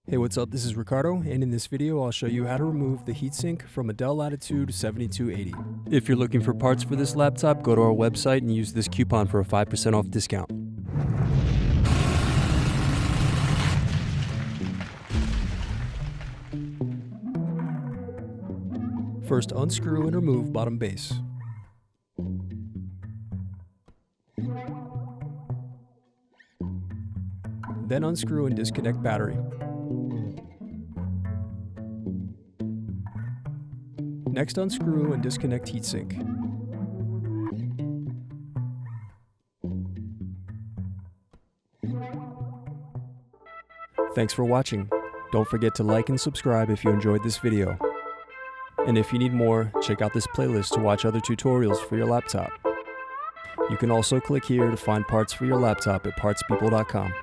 Hey, what's up? This is Ricardo, and in this video I'll show you how to remove the heatsink from a Dell Latitude 7280. If you're looking for parts for this laptop, go to our website and use this coupon for a 5% off discount. First, unscrew and remove bottom base. Then unscrew and disconnect battery. Next, unscrew and disconnect heatsink. Thanks for watching. Don't forget to like and subscribe if you enjoyed this video. And if you need more, check out this playlist to watch other tutorials for your laptop. You can also click here to find parts for your laptop at partspeople.com.